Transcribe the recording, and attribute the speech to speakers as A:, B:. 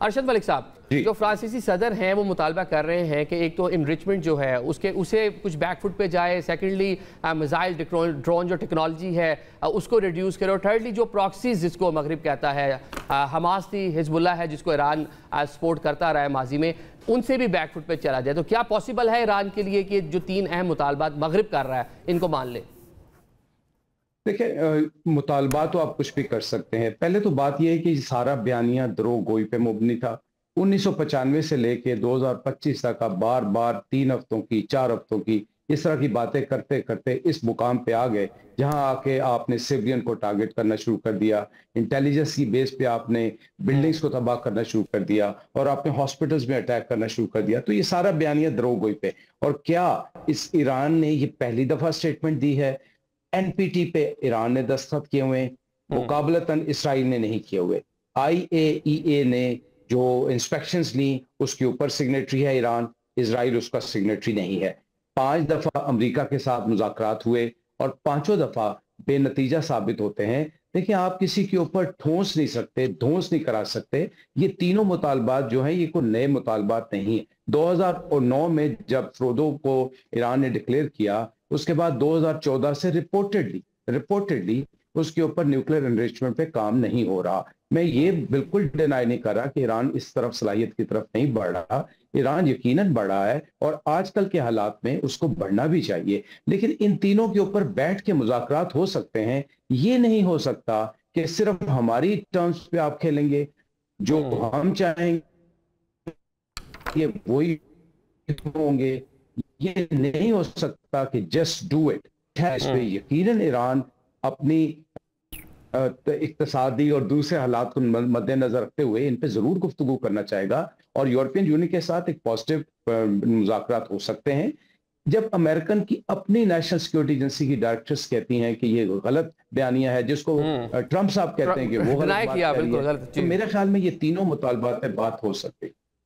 A: अरशद मलिक साहब, जो फ्रांसीसी सदर हैं वो मुतालबा कर रहे हैं कि एक तो इनरिचमेंट जो है उसे कुछ बैकफुट पे जाए, सेकेंडली मिसाइल ड्रोन जो टेक्नोलॉजी है उसको रिड्यूस करे, और थर्डली जो प्रॉक्सीज जिसको मगरिब कहता है, हमास थी, हिजबुल्लाह है जिसको ईरान सपोर्ट करता रहा है माजी में, उनसे भी बैकफुट पे चला जाए। तो क्या पॉसिबल है ईरान के लिए कि जो 3 अहम मुतालबात मगरिब कर रहा है इनको मान ले?
B: देखिए, मुतालबा तो आप कुछ भी कर सकते हैं। पहले तो बात यह है कि सारा बयानिया द्रोह-गोई पे मुबनी था। 1995 से लेके 2025 तक आप बार बार 3 हफ्तों की, 4 हफ्तों की इस तरह की बातें करते करते इस मुकाम पे आ गए जहां आके आपने सिविलियन को टारगेट करना शुरू कर दिया, इंटेलिजेंस की बेस पे आपने बिल्डिंग्स को तबाह करना शुरू कर दिया और आपने हॉस्पिटल्स में अटैक करना शुरू कर दिया। तो ये सारा बयानिया द्रोह-गोई पे। और क्या इस ईरान ने ये पहली दफा स्टेटमेंट दी है? एनपीटी पे ईरान ने दस्तखत किए हुए, मुकाबलतन इसराइल ने नहीं किए हुए। आईएईए ने जो इंस्पेक्शंस ली उसके ऊपर सिग्नेटरी है ईरान, इसराइल उसका सिग्नेटरी नहीं है। 5 दफा अमेरिका के साथ मुज़ाकरात हुए और 5 दफा बेनतीजा साबित होते हैं। देखिए, आप किसी के ऊपर ठोंस नहीं सकते, धोंस नहीं करा सकते। ये तीनों मुतालबात जो हैं ये कोई नए मुतालबात नहीं है। 2009 में जब फ्रोदो को ईरान ने डिक्लेयर किया, उसके बाद 2014 से रिपोर्टेडली उसके ऊपर न्यूक्लियर एनरिचमेंट पे काम नहीं हो रहा। मैं ये बिल्कुल डिनाई नहीं कर रहा कि ईरान इस तरफ सलाहियत की तरफ नहीं बढ़ रहा। ईरान यकीनन बढ़ा है और आजकल के हालात में उसको बढ़ना भी चाहिए, लेकिन इन तीनों के ऊपर बैठ के मुज़ाकरात हो सकते हैं। ये नहीं हो सकता कि सिर्फ हमारी टर्म्स पे आप खेलेंगे, जो हम चाहेंगे वही होंगे। ये नहीं हो सकता कि जस्ट डू इट। इस पे यकीनन ईरान अपनी इक्तिसादी और दूसरे हालात को मद्देनजर रखते हुए इन पे जरूर गुफ्तगू करना चाहेगा और यूरोपियन यूनियन के साथ एक पॉजिटिव मुज़ाकरात हो सकते हैं। जब अमेरिकन की अपनी नेशनल सिक्योरिटी एजेंसी की डायरेक्टर्स कहती हैं कि ये गलत बयानिया है, जिसको ट्रंप साहब कहते हैं कि वो गलत बात कह रही है, तो मेरे ख्याल में ये तीनों मुतालबात पे बात हो सकती है।